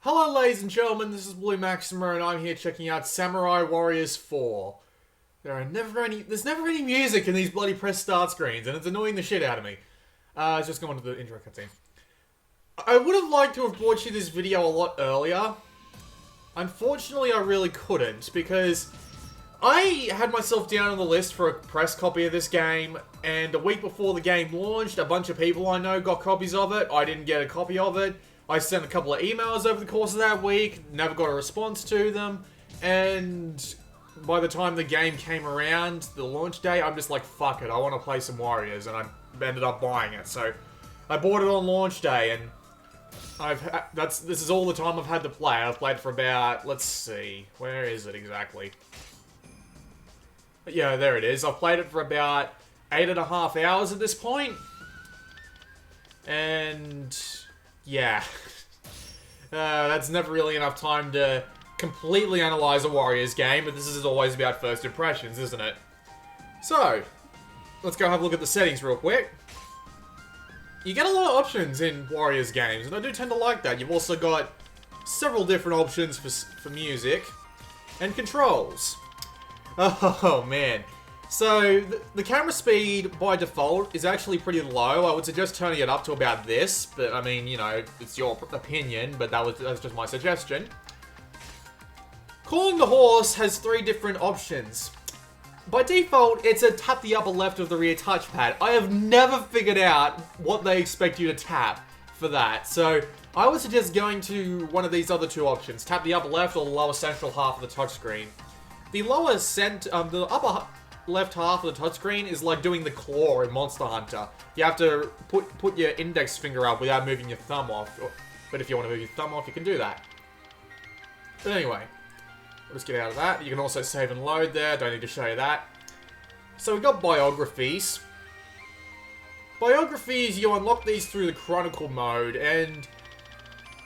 Hello ladies and gentlemen, this is Blue Maxima and I'm here checking out Samurai Warriors 4. There's never any music in these bloody press start screens and it's annoying the shit out of me. Let's just go on to the intro cutscene. I would have liked to have brought you this video a lot earlier. Unfortunately, I really couldn't because I had myself down on the list for a press copy of this game, and a week before the game launched, a bunch of people I know got copies of it. I didn't get a copy of it. I sent a couple of emails over the course of that week, never got a response to them, and by the time the game came around, the launch day, I'm just like, fuck it, I want to play some Warriors, and I ended up buying it. So I bought it on launch day, and this is all the time I've had to play. I've played for about, let's see, where is it exactly? Yeah, there it is. I've played it for about 8.5 hours at this point. And yeah, that's never really enough time to completely analyze a Warriors game, but this is always about first impressions, isn't it? So, let's go have a look at the settings real quick. You get a lot of options in Warriors games, and I do tend to like that. You've also got several different options for music and controls. Oh man. So, the camera speed by default is actually pretty low. I would suggest turning it up to about this, but I mean, you know, it's your opinion, but that's just my suggestion. Calling the horse has 3 different options. By default, it's a tap the upper left of the rear touchpad. I have never figured out what they expect you to tap for that. So, I would suggest going to one of these other 2 options. Tap the upper left or the lower central half of the touchscreen. The the upper left half of the touchscreen is like doing the claw in Monster Hunter. You have to put your index finger up without moving your thumb off. But if you want to move your thumb off, you can do that. But anyway, let's get out of that. You can also save and load there. Don't need to show you that. So we've got biographies. Biographies, you unlock these through the Chronicle mode, and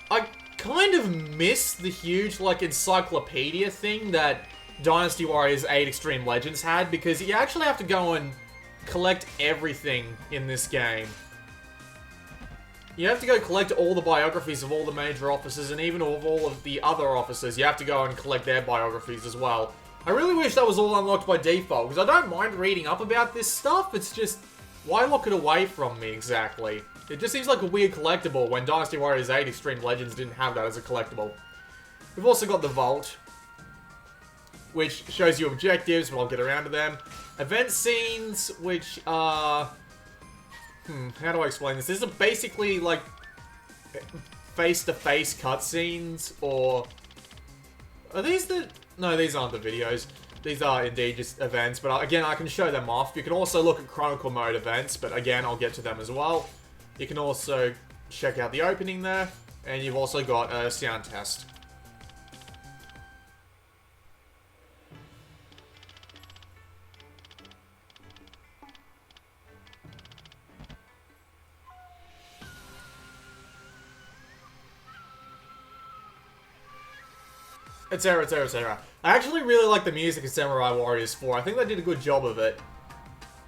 I kind of miss the huge, like, encyclopedia thing that Dynasty Warriors 8 Extreme Legends had, because you actually have to go and collect everything in this game. You have to go collect all the biographies of all the major officers, and even of all of the other officers. You have to go and collect their biographies as well. I really wish that was all unlocked by default, because I don't mind reading up about this stuff. It's just, why lock it away from me exactly? It just seems like a weird collectible when Dynasty Warriors 8 Extreme Legends didn't have that as a collectible. We've also got the Vault, which shows you objectives, but I'll get around to them. Event scenes, which are... how do I explain this? These are basically, like, face-to-face cutscenes, or... Are these the... No, these aren't the videos. These are indeed just events, but again, I can show them off. You can also look at Chronicle mode events, but again, I'll get to them as well. You can also check out the opening there, and you've also got a sound test. Etc, etc, etc. I actually really like the music of Samurai Warriors 4. I think they did a good job of it.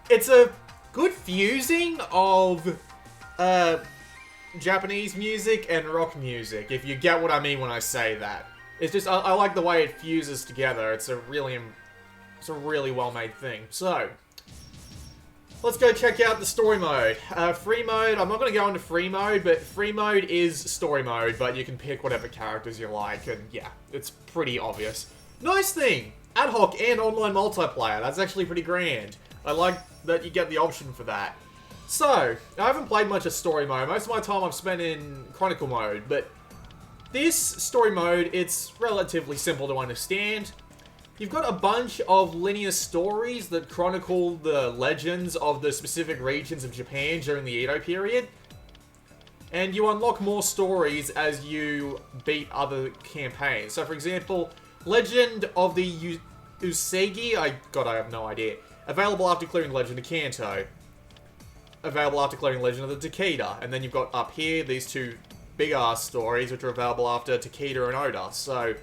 It's a good fusing of Japanese music and rock music, if you get what I mean when I say that. It's just, I like the way it fuses together. It's a really well-made thing. So, let's go check out the story mode. Free mode, I'm not going to go into free mode, but free mode is story mode, but you can pick whatever characters you like, and yeah, it's pretty obvious. Nice thing! Ad hoc and online multiplayer, that's actually pretty grand. I like that you get the option for that. So, I haven't played much of story mode. Most of my time I've spent in Chronicle mode, but this story mode, it's relatively simple to understand. You've got a bunch of linear stories that chronicle the legends of the specific regions of Japan during the Edo period. And you unlock more stories as you beat other campaigns. So for example, Legend of the Usagi, I have no idea. Available after clearing Legend of Kanto. Available after clearing Legend of the Takeda. And then you've got up here these 2 big-ass stories which are available after Takeda and Oda. So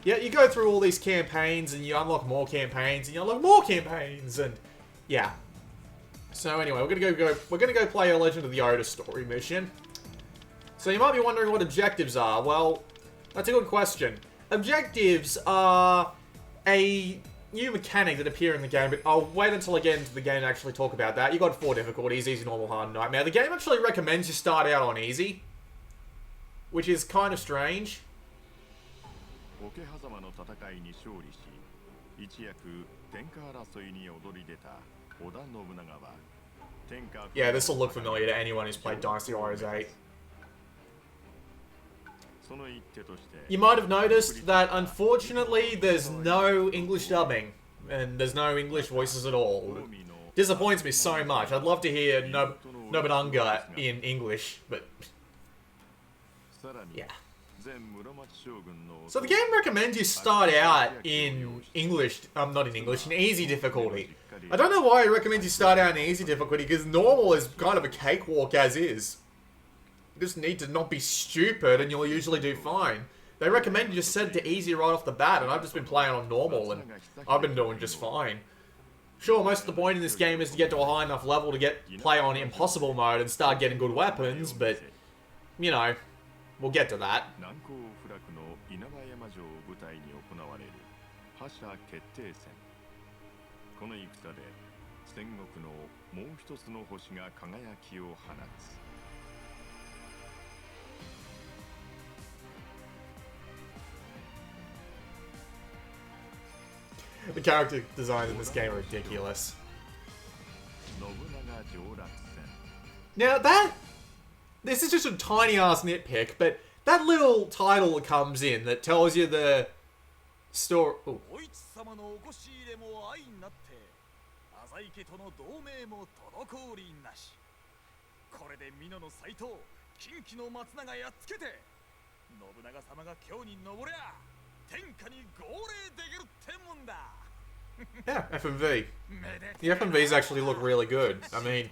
yeah, you go through all these campaigns, and you unlock more campaigns, and you unlock more campaigns, and yeah. So anyway, we're gonna go play a Legend of the Oda story mission. So you might be wondering what objectives are. Well, That's a good question. Objectives are a new mechanic that appear in the game, but I'll wait until I get into the game to actually talk about that. You got 4 difficulties: easy, normal, hard, nightmare. The game actually recommends you start out on easy, which is kind of strange. Yeah, this will look familiar to anyone who's played Dynasty Warriors 8. You might have noticed that, unfortunately, there's no English dubbing, and there's no English voices at all. It disappoints me so much. I'd love to hear Nobunaga in English, but... yeah. So the game recommends you start out in English, not in English, in easy difficulty. I don't know why it recommends you start out in easy difficulty, because normal is kind of a cakewalk as is. You just need to not be stupid and you'll usually do fine. They recommend you just set it to easy right off the bat, and I've just been playing on normal and I've been doing just fine. Sure, most of the point in this game is to get to a high enough level to play on impossible mode and start getting good weapons, but, you know, we'll get to that. The character designs in this game are ridiculous. Now this is just a tiny ass nitpick, but that little title that comes in that tells you the story. Ooh. Yeah, FMV. The FMVs actually look really good. I mean,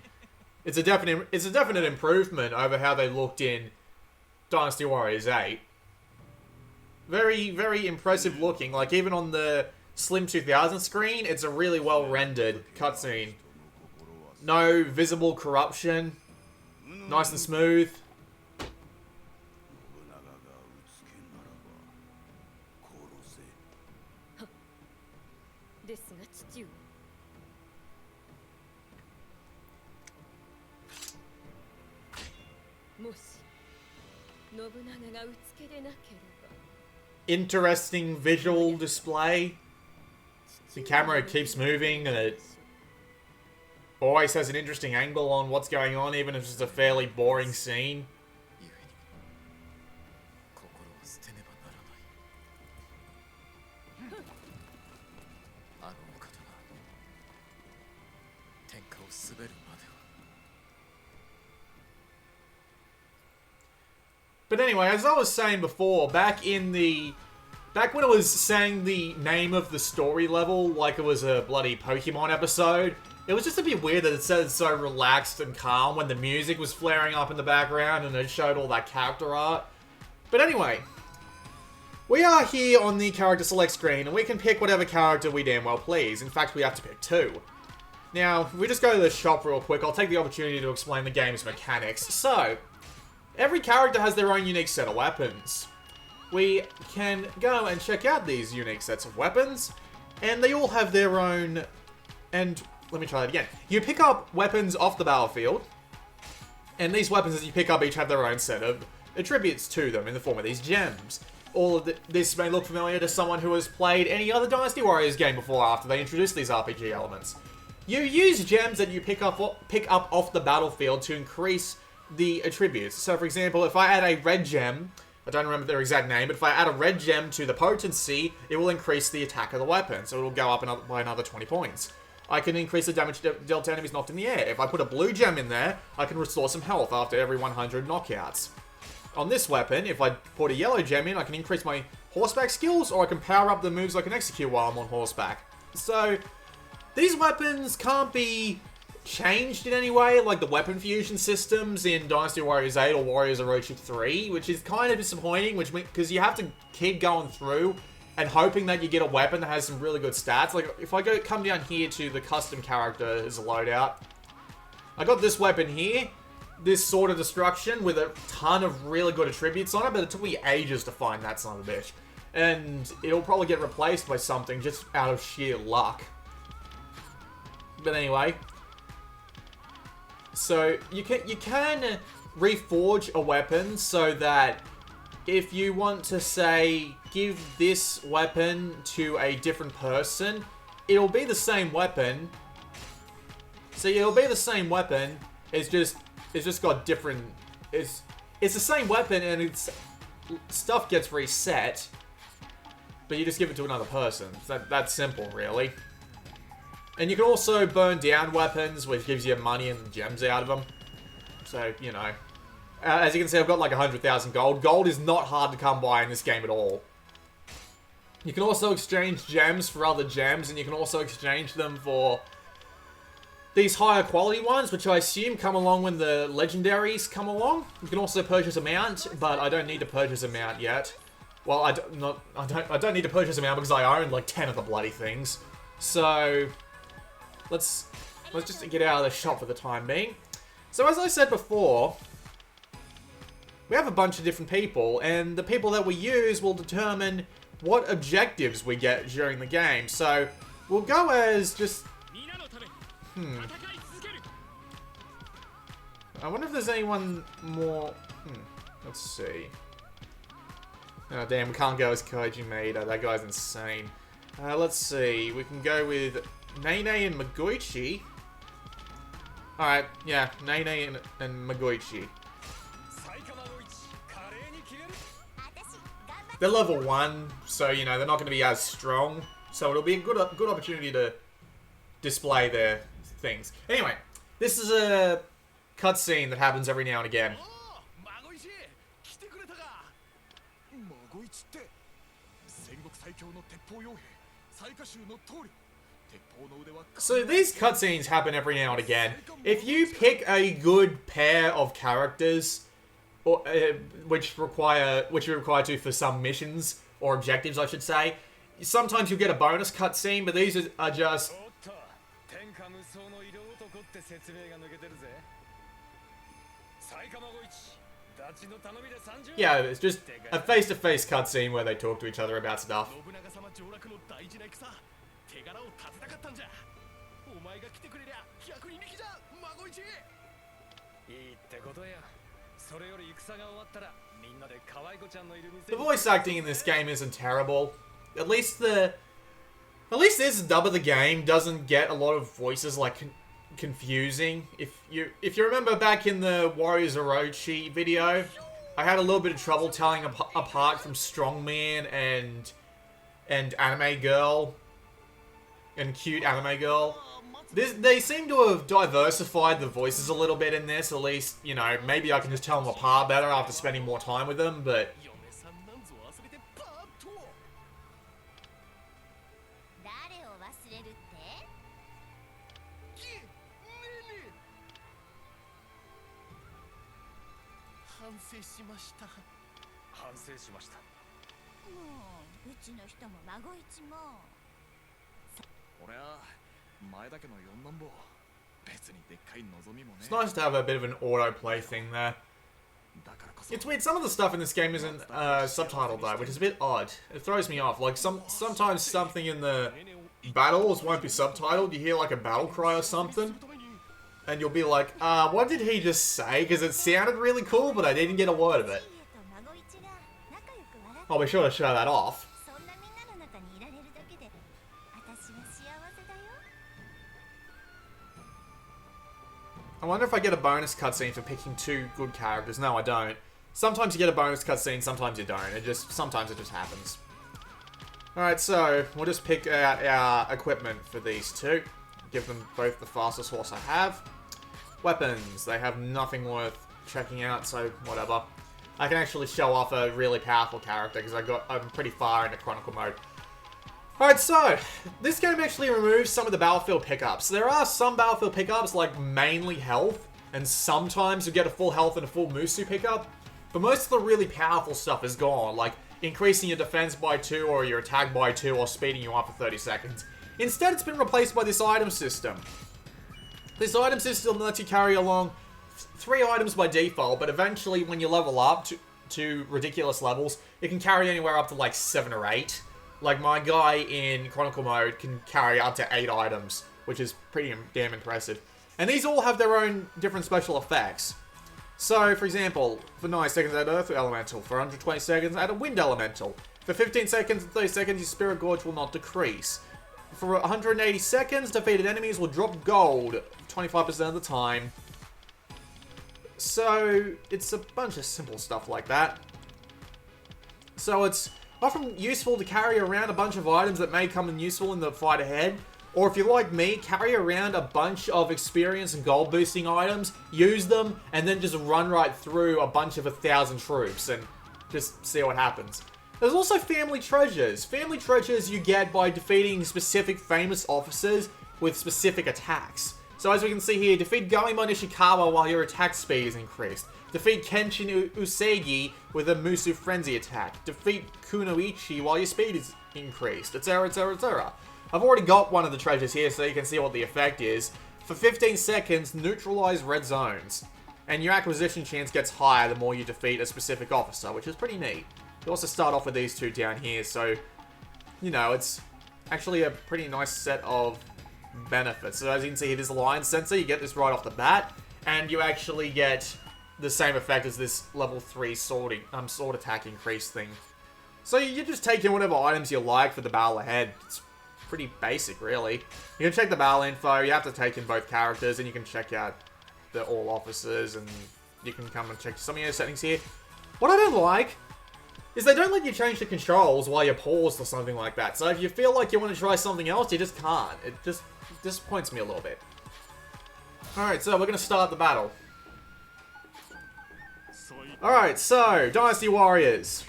it's a definite improvement over how they looked in Dynasty Warriors 8. Very, very impressive looking. Like, even on the Slim 2000 screen, it's a really well rendered cutscene. No visible corruption. Nice and smooth. Interesting visual display. The camera keeps moving and it always has an interesting angle on what's going on, even if it's a fairly boring scene. But anyway, as I was saying before, back when it was saying the name of the story level like it was a bloody Pokemon episode, it was just a bit weird that it said so relaxed and calm when the music was flaring up in the background and it showed all that character art. But anyway, we are here on the character select screen and we can pick whatever character we damn well please. In fact, we have to pick 2. Now, if we just go to the shop real quick, I'll take the opportunity to explain the game's mechanics. So, every character has their own unique set of weapons. We can go and check out these unique sets of weapons, and they all have their own... And let me try that again. You pick up weapons off the battlefield, and these weapons that you pick up each have their own set of attributes to them in the form of these gems. All of this may look familiar to someone who has played any other Dynasty Warriors game before or after they introduced these RPG elements. You use gems that you pick up off the battlefield to increase the attributes. So for example, if I add a red gem, I don't remember their exact name, but if I add a red gem to the potency, it will increase the attack of the weapon, so it will go up by another 20 points. I can increase the damage dealt to enemies knocked in the air. If I put a blue gem in there, I can restore some health after every 100 knockouts. On this weapon, if I put a yellow gem in, I can increase my horseback skills, or I can power up the moves I can execute while I'm on horseback. So, these weapons can't be changed in any way, like the weapon fusion systems in Dynasty Warriors 8 or Warriors Orochi 3, which is kind of disappointing, because you have to keep going through and hoping that you get a weapon that has some really good stats. Like, if I come down here to the custom character as a loadout, I got this weapon here. this sort of destruction with a ton of really good attributes on it, but it took me ages to find that son of a bitch. And it'll probably get replaced by something just out of sheer luck. But anyway, so you can reforge a weapon so that if you want to, say, give this weapon to a different person, it'll be the same weapon. So it'll be the same weapon. It's just got different. It's the same weapon and its stuff gets reset, but you just give it to another person. That's simple, really. And you can also burn down weapons, which gives you money and gems out of them. So, you know. As you can see, I've got like 100,000 gold. Gold is not hard to come by in this game at all. You can also exchange gems for other gems, and you can also exchange them for these higher quality ones, which I assume come along when the legendaries come along. You can also purchase a mount, but I don't need to purchase a mount yet. Well, I don't need to purchase a mount because I own like 10 of the bloody things. So let's just get out of the shop for the time being. So as I said before, we have a bunch of different people, and the people that we use will determine what objectives we get during the game. So we'll go as just... I wonder if there's anyone more... Let's see. Oh damn, we can't go as Kaiji Maeda. That guy's insane. Let's see. We can go with Nene and Magoichi. Alright, yeah. Nene and Magoichi. They're level 1, so, you know, they're not going to be as strong. So it'll be a good opportunity to display their things. Anyway, this is a cutscene that happens every now and again. So these cutscenes happen every now and again. If you pick a good pair of characters, or which you're required to for some missions or objectives, I should say, sometimes you'll get a bonus cutscene, but these are just... Yeah, it's just a face-to-face cutscene where they talk to each other about stuff. The voice acting in this game isn't terrible. At least this dub of the game doesn't get a lot of voices like confusing. If you remember back in the Warriors Orochi video, I had a little bit of trouble telling apart from Strongman and Anime Girl and Cute Anime Girl. They seem to have diversified the voices a little bit in this, at least, you know, maybe I can just tell them apart better after spending more time with them, but... It's nice to have a bit of an autoplay thing there. It's weird, some of the stuff in this game isn't subtitled though, which is a bit odd. It throws me off. Like, sometimes something in the battles won't be subtitled. You hear like a battle cry or something, and you'll be like, what did he just say? Because it sounded really cool, but I didn't get a word of it. I'll be sure to show that off. I wonder if I get a bonus cutscene for picking 2 good characters. No, I don't. Sometimes you get a bonus cutscene, sometimes you don't. Sometimes it just happens. Alright, so we'll just pick out our equipment for these 2. Give them both the fastest horse I have. Weapons. They have nothing worth checking out, so whatever. I can actually show off a really powerful character because I'm pretty far into Chronicle mode. Alright, so, this game actually removes some of the battlefield pickups. There are some battlefield pickups, like mainly health, and sometimes you get a full health and a full Musu pickup, but most of the really powerful stuff is gone, like increasing your defense by 2, or your attack by 2, or speeding you up for 30 seconds. Instead, it's been replaced by this item system. This item system lets you carry along 3 items by default, but eventually when you level up to ridiculous levels, it can carry anywhere up to like 7 or 8. Like my guy in Chronicle mode can carry up to 8 items, which is pretty damn impressive. And these all have their own different special effects. So, for example, for 9 seconds add Earth Elemental, for 120 seconds add a Wind Elemental. For 15 seconds and 30 seconds, your Spirit Gorge will not decrease. For 180 seconds, defeated enemies will drop gold 25% of the time. So, it's a bunch of simple stuff like that. So it's often useful to carry around a bunch of items that may come in useful in the fight ahead. Or if you're like me, carry around a bunch of experience and gold boosting items, use them, and then just run right through a bunch of 1,000 troops and just see what happens. There's also family treasures. Family treasures you get by defeating specific famous officers with specific attacks. So as we can see here, defeat Gamimon Ishikawa while your attack speed is increased. Defeat Kenshin Usagi with a Musu Frenzy attack. Defeat Kunoichi while your speed is increased, etc, etc, etc. I've already got one of the treasures here so you can see what the effect is. For 15 seconds, neutralize red zones. And your acquisition chance gets higher the more you defeat a specific officer, which is pretty neat. You also start off with these 2 down here, so, you know, it's actually a pretty nice set of benefits. So as you can see here, this line sensor, you get this right off the bat, and you actually get the same effect as this level 3 sword attack increase thing. So you just take in whatever items you like for the battle ahead. It's pretty basic, really. You can check the battle info, you have to take in both characters, and you can check out the all officers, and you can come and check some of your settings here. What I don't like is they don't let you change the controls while you're paused or something like that. So if you feel like you want to try something else, you just can't. It just disappoints me a little bit. Alright, so we're going to start the battle. Alright, so, Dynasty Warriors.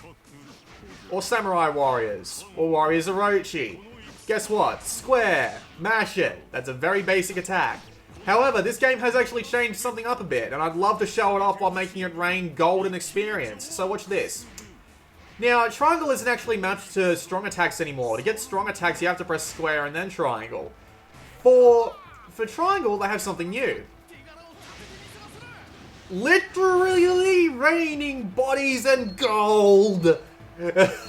Or Samurai Warriors. Or Warriors Orochi. Guess what? Square. Mash it. That's a very basic attack. However, this game has actually changed something up a bit, and I'd love to show it off while making it rain golden experience. So watch this. Now, triangle isn't actually matched to strong attacks anymore. To get strong attacks, you have to press square and then triangle. For triangle, they have something new. Literally raining bodies and gold.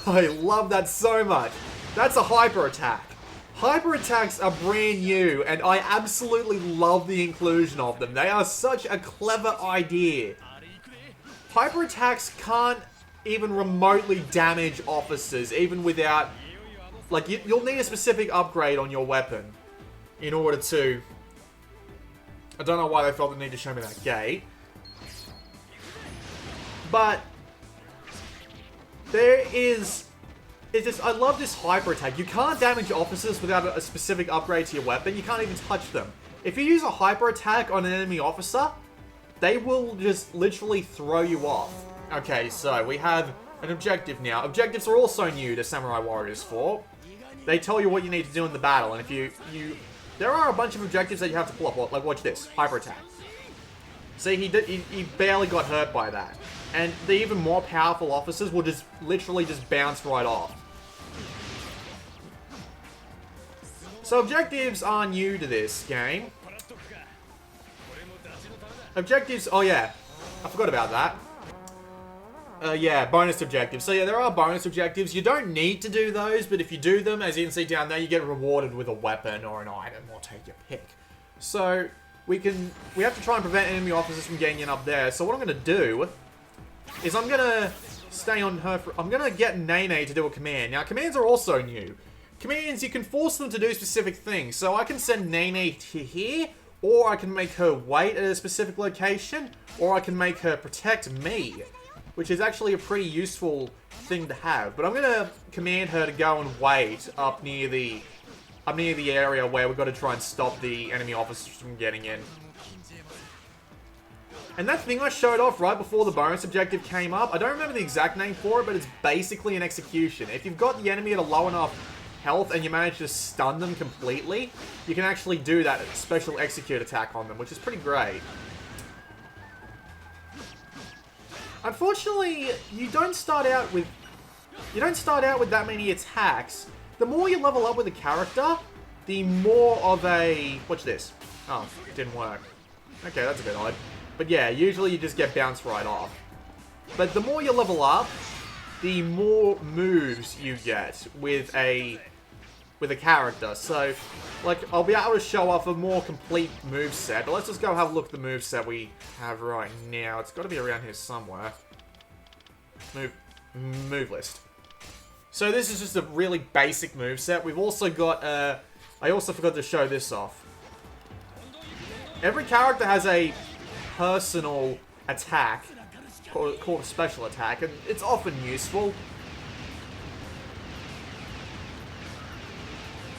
I love that so much. That's a hyper attack. Hyper attacks are brand new, and I absolutely love the inclusion of them. They are such a clever idea. Hyper attacks can't even remotely damage officers, even without... Like, you'll need a specific upgrade on your weapon in order to... I don't know why they felt the need to show me that gate. But... there is... It's just, I love this hyper attack. You can't damage officers without a specific upgrade to your weapon. You can't even touch them. If you use a hyper attack on an enemy officer, they will just literally throw you off. Okay, so we have an objective now. Objectives are also new to Samurai Warriors 4. They tell you what you need to do in the battle, and if you there are a bunch of objectives that you have to pull up. Like, watch this. Hyper attack. See, he barely got hurt by that. And the even more powerful officers will just literally just bounce right off. So objectives are new to this game. Objectives, oh yeah, I forgot about that. Yeah, bonus objectives. So yeah, there are bonus objectives. You don't need to do those, but if you do them, as you can see down there, you get rewarded with a weapon or an item, or take your pick. So we have to try and prevent enemy officers from getting in up there. So what I'm going to do is I'm going to stay on her I'm going to get Nene to do a command. Now, commands are also new. Commands, you can force them to do specific things. So I can send Nene to here, or I can make her wait at a specific location, or I can make her protect me, which is actually a pretty useful thing to have. But I'm going to command her to go and wait up near the area where we've got to try and stop the enemy officers from getting in. And that thing I showed off right before the bonus objective came up, I don't remember the exact name for it, but it's basically an execution. If you've got the enemy at a low enough health and you manage to stun them completely, you can actually do that special execute attack on them, which is pretty great. Unfortunately, you don't start out with that many attacks. The more you level up with a character, the more of a... Watch this. Oh, it didn't work. Okay, that's a bit odd. But yeah, usually you just get bounced right off. But the more you level up, the more moves you get with a character. So, like, I'll be able to show off a more complete moveset. But let's just go have a look at the moveset we have right now. It's got to be around here somewhere. Move list. So this is just a really basic moveset. We've also got, I also forgot to show this off. Every character has a personal attack called a special attack, and it's often useful.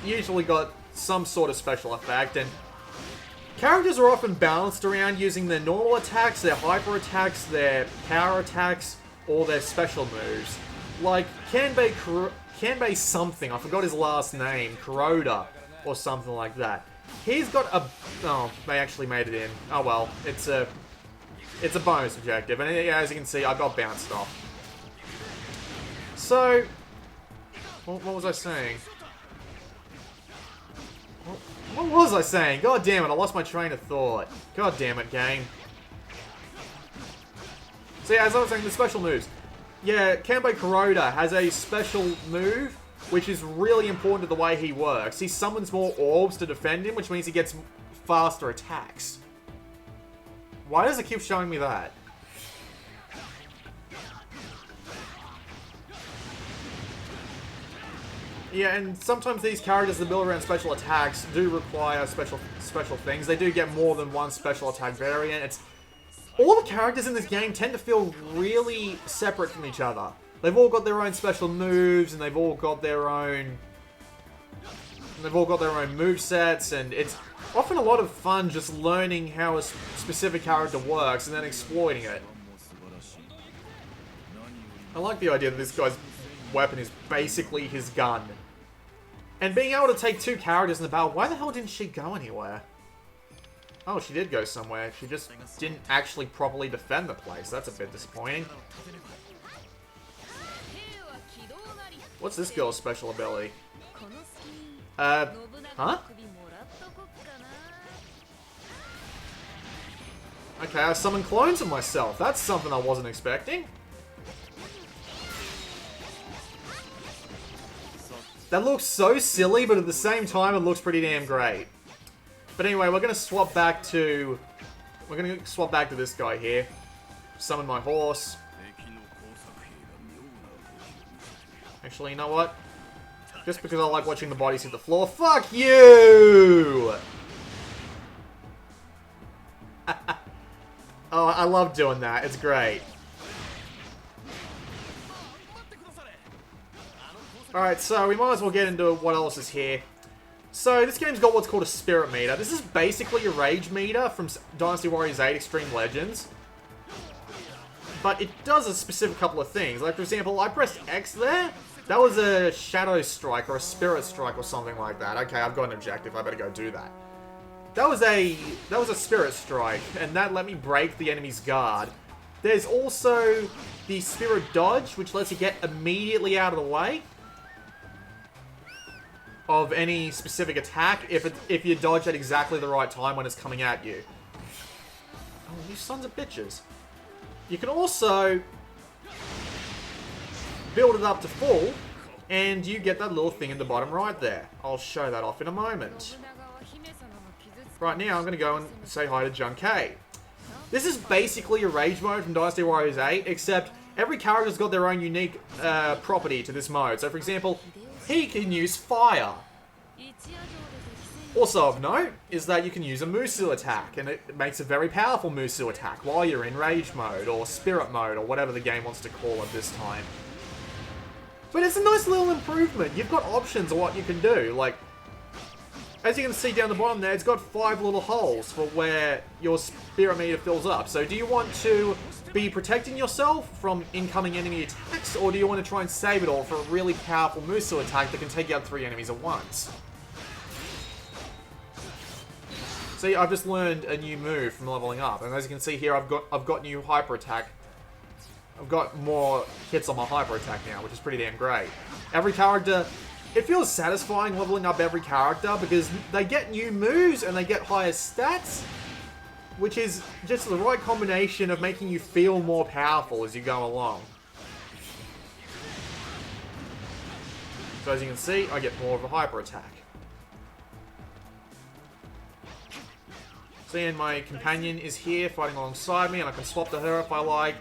Usually got some sort of special effect, and characters are often balanced around using their normal attacks, their hyper attacks, their power attacks, or their special moves. Like Kanbei something, I forgot his last name, Kuroda, or something like that. He's got a... Oh, they actually made it in. Oh well, it's a bonus objective, and as you can see, I got bounced off. So, what was I saying? What was I saying? God damn it, I lost my train of thought. God damn it, game. So yeah, as I was saying, the special moves. Yeah, Kanbei Kuroda has a special move, which is really important to the way he works. He summons more orbs to defend him, which means he gets faster attacks. Why does it keep showing me that? Yeah, and sometimes these characters that build around special attacks do require special things. They do get more than one special attack variant. All the characters in this game tend to feel really separate from each other. They've all got their own special moves, and they've all got their own movesets, and it's often a lot of fun just learning how a specific character works and then exploiting it. I like the idea that this guy's weapon is basically his gun. And being able to take two characters in the battle, why the hell didn't she go anywhere? Oh, she did go somewhere. She just didn't actually properly defend the place. That's a bit disappointing. What's this girl's special ability? Huh? Okay, I summon clones of myself. That's something I wasn't expecting. That looks so silly, but at the same time, it looks pretty damn great. But anyway, we're gonna swap back to this guy here. Summon my horse. Actually, you know what? Just because I like watching the bodies hit the floor. Fuck you! Oh, I love doing that. It's great. Alright, so we might as well get into what else is here. So, this game's got what's called a spirit meter. This is basically a rage meter from Dynasty Warriors 8 Extreme Legends. But it does a specific couple of things. Like, for example, I pressed X there. That was a shadow strike or a spirit strike or something like that. Okay, I've got an objective. I better go do that. That was a spirit strike, and that let me break the enemy's guard. There's also the spirit dodge, which lets you get immediately out of the way of any specific attack if you dodge at exactly the right time when it's coming at you. Oh, you sons of bitches. You can also build it up to full, and you get that little thing in the bottom right there. I'll show that off in a moment. Right now, I'm going to go and say hi to Jun K. This is basically a rage mode from Dynasty Warriors 8, except every character's got their own unique property to this mode. So, for example, he can use fire. Also of note is that you can use a Musu attack, and it makes a very powerful Musu attack while you're in rage mode, or spirit mode, or whatever the game wants to call it this time. But it's a nice little improvement. You've got options of what you can do. Like, as you can see down the bottom there, it's got 5 little holes for where your spirit meter fills up. So do you want to be protecting yourself from incoming enemy attacks, or do you want to try and save it all for a really powerful Musu attack that can take out 3 enemies at once? See, I've just learned a new move from leveling up, and as you can see here, I've got new hyper attack. I've got more hits on my hyper attack now, which is pretty damn great. Every character, it feels satisfying leveling up every character because they get new moves and they get higher stats. which is just the right combination of making you feel more powerful as you go along. So as you can see, I get more of a hyper attack. See, and my companion is here fighting alongside me, and I can swap to her if I like.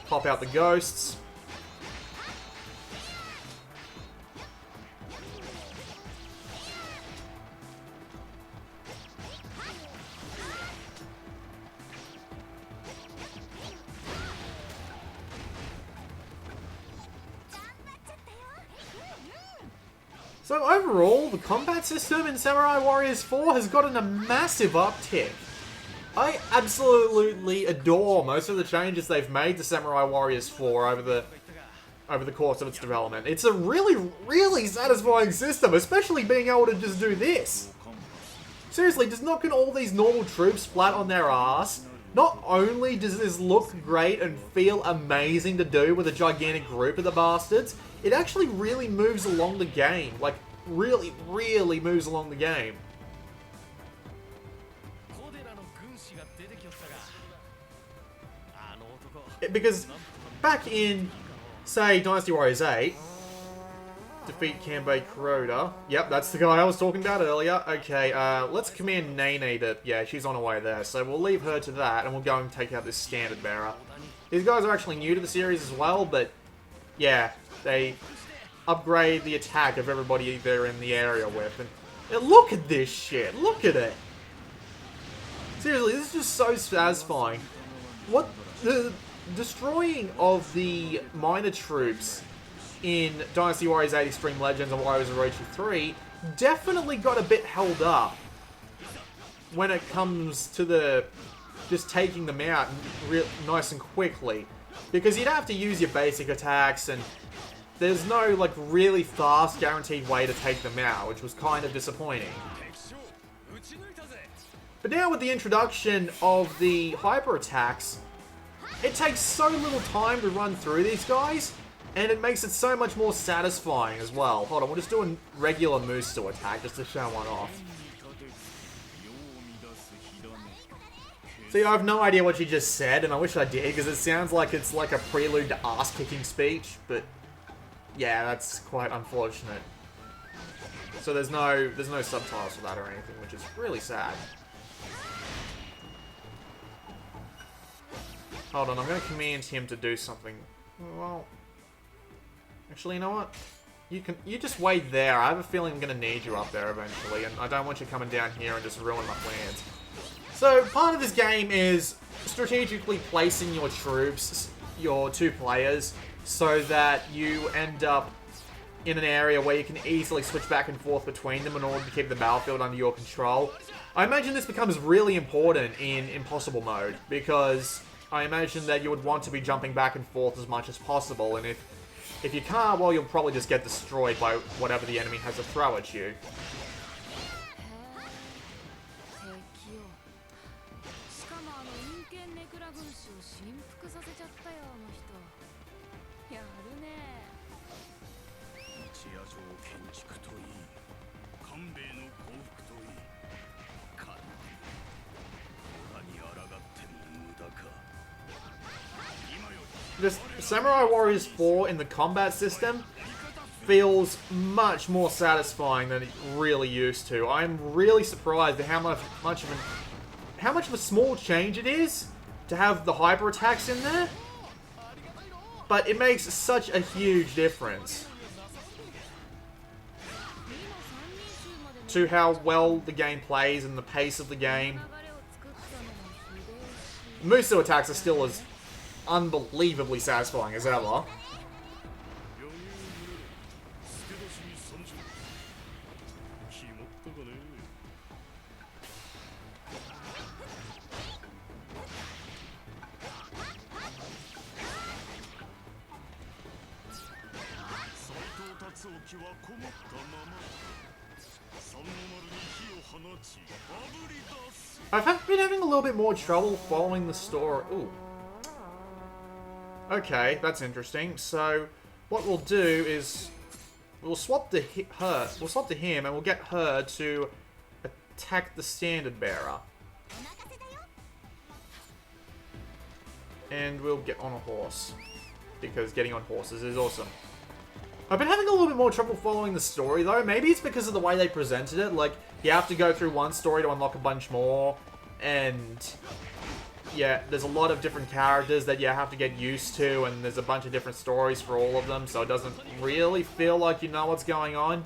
Pop out the ghosts. So overall, the combat system in Samurai Warriors 4 has gotten a massive uptick. I absolutely adore most of the changes they've made to Samurai Warriors 4 over the course of its development. It's a really, really satisfying system, especially being able to just do this. Seriously, just knocking all these normal troops flat on their ass. Not only does this look great and feel amazing to do with a gigantic group of the bastards, it actually really moves along the game. Like, really, really moves along the game. Because back in, say, Dynasty Warriors 8, defeat Kanbei Kuroda. Yep, that's the guy I was talking about earlier. Okay, let's command Nene to... Yeah, she's on her way there. So we'll leave her to that, and we'll go and take out this standard bearer. These guys are actually new to the series as well, but... Yeah, they upgrade the attack of everybody they're in the area with. And look at this shit! Look at it! Seriously, this is just so satisfying. What... The destroying of the minor troops in Dynasty Warriors 8 Extreme Legends and Warriors of Orochi 3 definitely got a bit held up when it comes to the just taking them out nice and quickly. Because you'd have to use your basic attacks, and there's no like really fast guaranteed way to take them out, which was kind of disappointing. But now with the introduction of the hyper attacks, it takes so little time to run through these guys, and it makes it so much more satisfying as well. Hold on, we'll just do a regular Musu attack just to show one off. See, I have no idea what she just said, and I wish I did, because it sounds like it's like a prelude to ass-kicking speech, but yeah, that's quite unfortunate. So there's no subtitles for that or anything, which is really sad. Hold on, I'm going to command him to do something. Well, actually, you know what? You just wait there. I have a feeling I'm going to need you up there eventually, and I don't want you coming down here and just ruining my plans. So, part of this game is strategically placing your troops, your two players, so that you end up in an area where you can easily switch back and forth between them in order to keep the battlefield under your control. I imagine this becomes really important in Impossible mode, because I imagine that you would want to be jumping back and forth as much as possible, and if you can't, well, you'll probably just get destroyed by whatever the enemy has to throw at you. Just Samurai Warriors 4 in the combat system feels much more satisfying than it really used to. I'm really surprised at how much of a small change it is to have the hyper attacks in there, but it makes such a huge difference to how well the game plays and the pace of the game. Musu attacks are still as unbelievably satisfying as ever. I've been having a little bit more trouble following the story. Ooh. Okay, that's interesting. So, what we'll do is we'll swap to him, and we'll get her to attack the standard bearer. And we'll get on a horse, because getting on horses is awesome. I've been having a little bit more trouble following the story, though. Maybe it's because of the way they presented it. Like, you have to go through one story to unlock a bunch more, and yeah, there's a lot of different characters that you have to get used to, and there's a bunch of different stories for all of them, so it doesn't really feel like you know what's going on.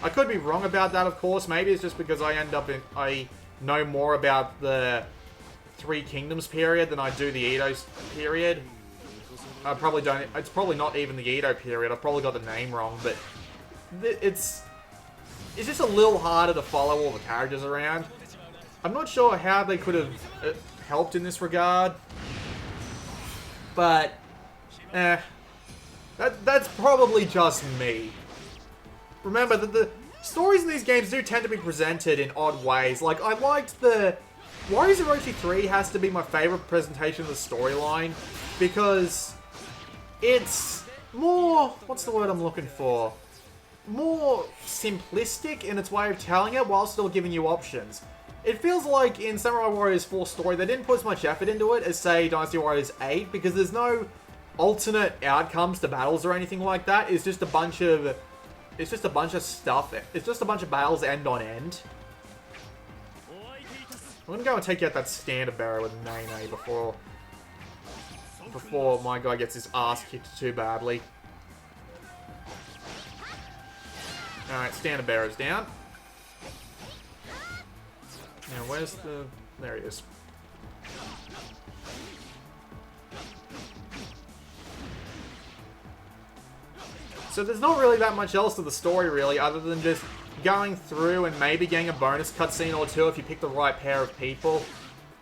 I could be wrong about that, of course. Maybe it's just because I know more about the Three Kingdoms period than I do the Edo period. I probably don't. It's probably not even the Edo period. I've probably got the name wrong, but it's just a little harder to follow all the characters around. I'm not sure how they could have helped in this regard, but that's probably just me. Remember that the stories in these games do tend to be presented in odd ways. Like, I liked the Warriors of Orochi 3 has to be my favorite presentation of the storyline, because it's more, what's the word I'm looking for? More simplistic in its way of telling it while still giving you options. It feels like in Samurai Warriors 4 story, they didn't put as much effort into it as, say, Dynasty Warriors 8, because there's no alternate outcomes to battles or anything like that. It's just a bunch of stuff. It's just a bunch of battles end on end. I'm gonna go and take out that standard bearer with Nene before my guy gets his ass kicked too badly. Alright, standard bearer's down. Now, where's the... There he is. So there's not really that much else to the story, really, other than just going through and maybe getting a bonus cutscene or two if you pick the right pair of people.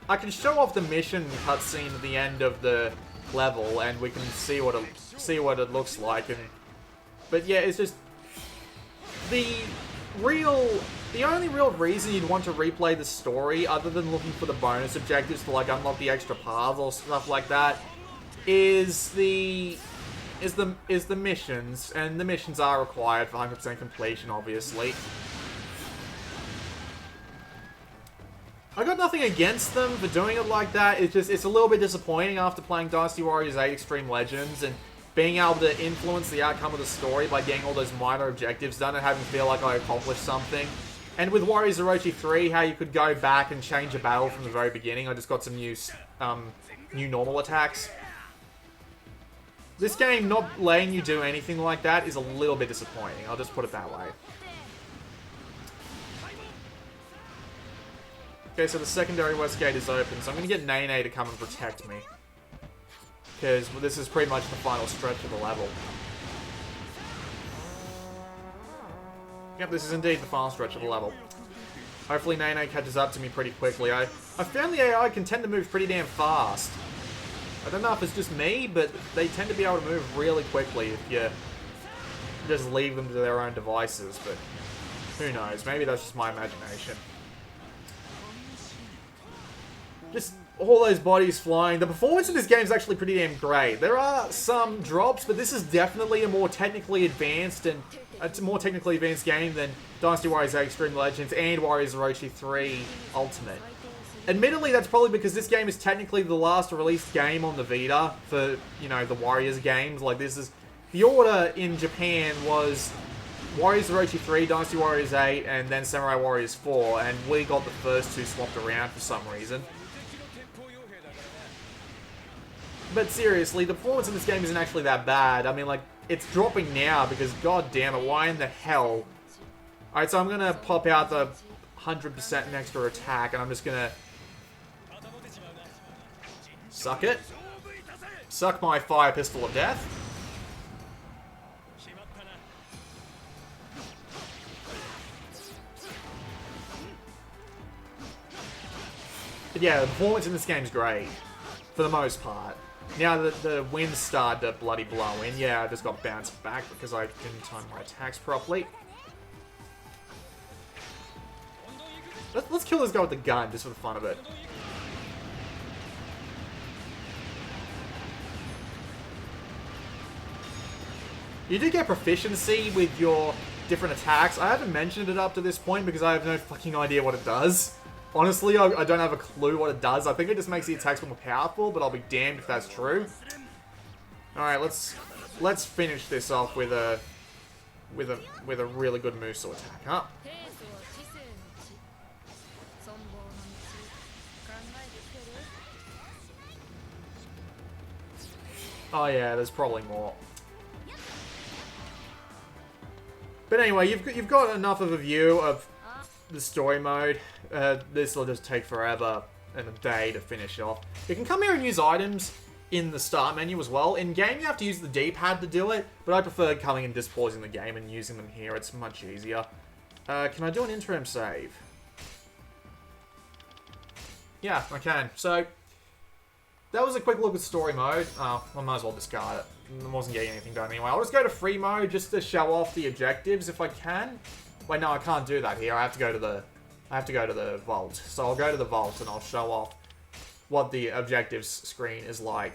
I can show off the mission cutscene at the end of the level, and we can see what it looks like. But yeah, it's just the only real reason you'd want to replay the story, other than looking for the bonus objectives to like unlock the extra paths or stuff like that, is the missions, and the missions are required for 100% completion, obviously. I got nothing against them for doing it like that. It's a little bit disappointing after playing Dynasty Warriors 8 Extreme Legends and being able to influence the outcome of the story by getting all those minor objectives done and having to feel like I accomplished something. And with Warriors Orochi 3, how you could go back and change a battle from the very beginning. I just got some new normal attacks. This game not letting you do anything like that is a little bit disappointing. I'll just put it that way. Okay, so the secondary west gate is open, so I'm going to get Nene to come and protect me. Because this is pretty much the final stretch of the level. Yep, this is indeed the final stretch of the level. Hopefully Nene catches up to me pretty quickly. I found the AI can tend to move pretty damn fast. I don't know if it's just me, but they tend to be able to move really quickly if you just leave them to their own devices, but who knows, maybe that's just my imagination. Just all those bodies flying. The performance in this game is actually pretty damn great. There are some drops, but this is definitely a more technically advanced game than Dynasty Warriors 8 Extreme Legends and Warriors Orochi 3 Ultimate. Admittedly, that's probably because this game is technically the last released game on the Vita for, you know, the Warriors games. Like, this is... The order in Japan was Warriors Orochi 3, Dynasty Warriors 8, and then Samurai Warriors 4, and we got the first two swapped around for some reason. But seriously, the performance in this game isn't actually that bad. I mean, like, it's dropping now because, god damn it, why in the hell? Alright, so I'm gonna pop out the 100% extra attack, and I'm just gonna... Suck it. Suck my fire pistol of death. But yeah, the performance in this game is great. For the most part. Now that the wind started to bloody blow in, yeah, I just got bounced back because I didn't time my attacks properly. Let's kill this guy with the gun, just for the fun of it. You do get proficiency with your different attacks. I haven't mentioned it up to this point because I have no fucking idea what it does. Honestly, I don't have a clue what it does. I think it just makes the attacks more powerful, but I'll be damned if that's true. Alright, let's finish this off with a really good Muso attack, huh? Oh yeah, there's probably more. But anyway, you've got enough of a view of the story mode. This will just take forever and a day to finish off. You can come here and use items in the start menu as well. In game, you have to use the D-pad to do it, but I prefer coming and just pausing the game and using them here. It's much easier. Can I do an interim save? Yeah, I can. So, that was a quick look at story mode. Oh, I might as well discard it. I wasn't getting anything done anyway. I'll just go to free mode just to show off the objectives if I can. Wait, no, I can't do that here. I have to go to the vault. So I'll go to the vault and I'll show off what the objectives screen is like.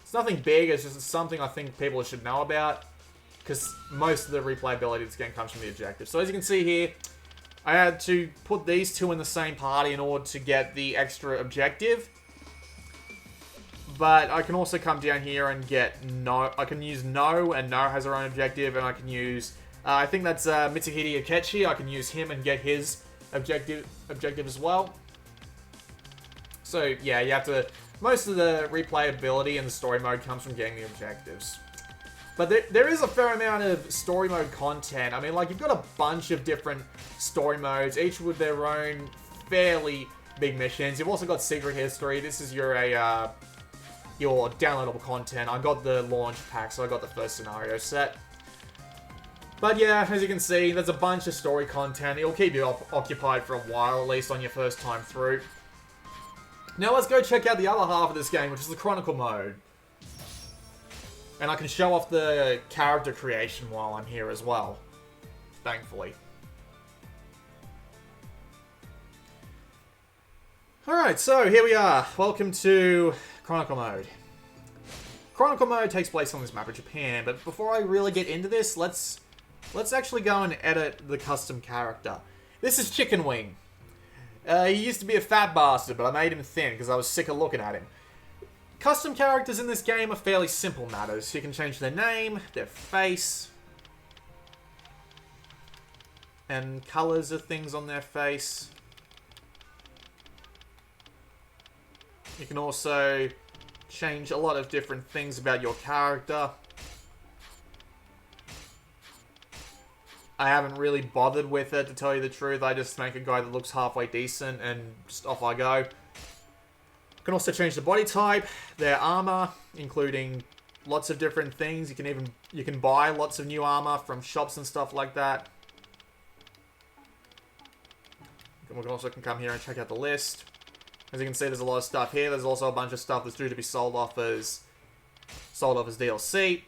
It's nothing big, it's just something I think people should know about, because most of the replayability of this game comes from the objectives. So as you can see here, I had to put these two in the same party in order to get the extra objective. But I can also come down here and get No. I can use No, and No has her own objective, and I can use, I think that's Mitsuhide Akechi. I can use him and get his objective as well. So yeah, you have to, most of the replayability in the story mode comes from getting the objectives. But there is a fair amount of story mode content. I mean, like, you've got a bunch of different story modes, each with their own fairly big missions. You've also got Secret History. This is your downloadable content. I got the launch pack, so I got the first scenario set. But yeah, as you can see, there's a bunch of story content. It'll keep you occupied for a while, at least on your first time through. Now let's go check out the other half of this game, which is the Chronicle mode. And I can show off the character creation while I'm here as well. Thankfully. Alright, so here we are. Welcome to Chronicle mode. Chronicle mode takes place on this map of Japan, but before I really get into this, let's actually go and edit the custom character. This is Chicken Wing. He used to be a fat bastard, but I made him thin because I was sick of looking at him. Custom characters in this game are fairly simple matters. You can change their name, their face, and colors of things on their face. You can also change a lot of different things about your character. I haven't really bothered with it, to tell you the truth. I just make a guy that looks halfway decent, and just off I go. You can also change the body type, their armor, including lots of different things. You can buy lots of new armor from shops and stuff like that. And we can also come here and check out the list. As you can see, there's a lot of stuff here. There's also a bunch of stuff that's due to be sold off as DLC.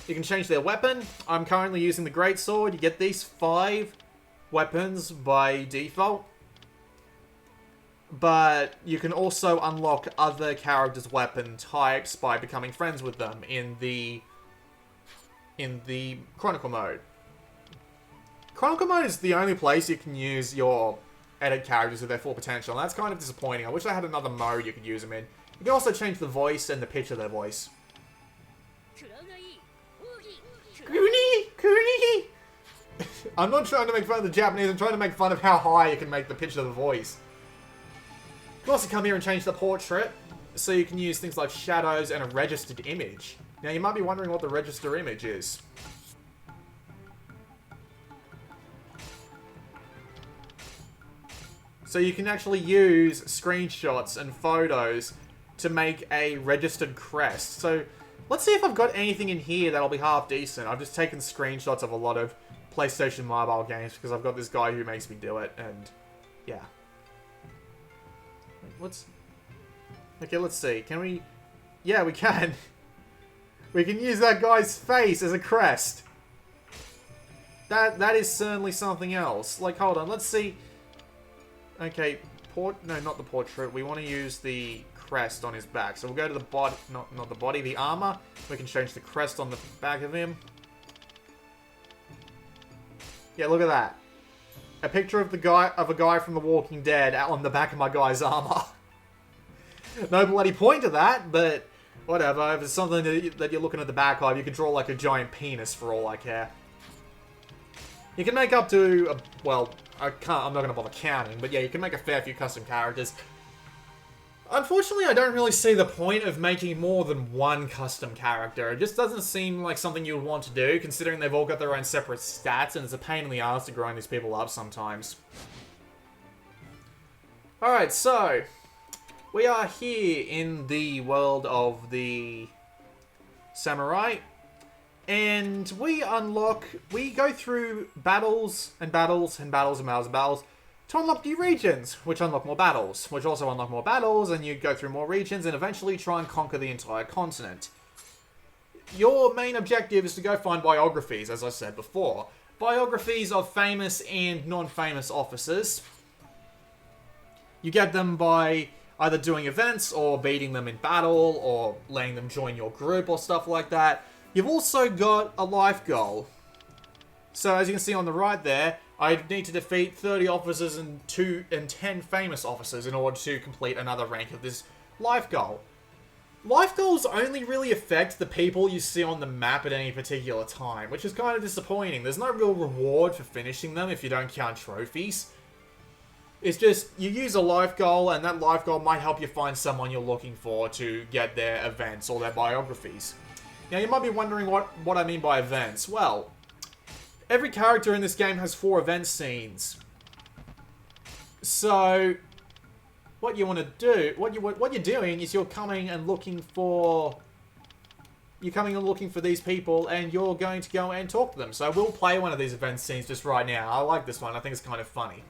You can change their weapon. I'm currently using the Greatsword. You get these 5 weapons by default. But you can also unlock other characters' weapon types by becoming friends with them in the Chronicle mode. Chronicle mode is the only place you can use your edit characters with their full potential, and that's kind of disappointing. I wish I had another mode you could use them in. You can also change the voice and the pitch of their voice. Kuni! I'm not trying to make fun of the Japanese, I'm trying to make fun of how high you can make the pitch of the voice. You can also come here and change the portrait, so you can use things like shadows and a registered image. Now you might be wondering what the register image is. So you can actually use screenshots and photos to make a registered crest. So let's see if I've got anything in here that'll be half decent. I've just taken screenshots of a lot of PlayStation Mobile games because I've got this guy who makes me do it, and yeah. Okay, let's see. Can we... Yeah, we can. We can use that guy's face as a crest. That is certainly something else. Like, hold on, let's see... Okay, no, not the portrait. We want to use the crest on his back. So we'll go to the body, not the body, the armor. We can change the crest on the back of him. Yeah, look at that. A picture of a guy from The Walking Dead out on the back of my guy's armor. No bloody point to that, but whatever. If it's something that you're looking at the back of, you can draw like a giant penis for all I care. You can make up to, well, I'm not going to bother counting, but yeah, you can make a fair few custom characters. Unfortunately, I don't really see the point of making more than one custom character. It just doesn't seem like something you would want to do, considering they've all got their own separate stats, and it's a pain in the ass to grind these people up sometimes. Alright, so we are here in the world of the samurai, and we go through battles and battles and battles and battles and battles to unlock new regions, which unlock more battles, which also unlock more battles, and you go through more regions and eventually try and conquer the entire continent. Your main objective is to go find biographies, as I said before. Biographies of famous and non-famous officers. You get them by either doing events, or beating them in battle, or letting them join your group, or stuff like that. You've also got a life goal. So, as you can see on the right there, I need to defeat 30 officers and 10 famous officers in order to complete another rank of this life goal. Life goals only really affect the people you see on the map at any particular time, which is kind of disappointing. There's no real reward for finishing them if you don't count trophies. It's just, you use a life goal, and that life goal might help you find someone you're looking for to get their events or their biographies. Now, you might be wondering what I mean by events. Well, every character in this game has 4 event scenes. So, what you want to do, what you're doing is you're coming and looking for these people, and you're going to go and talk to them. So we'll play one of these event scenes just right now. I like this one. I think it's kind of funny.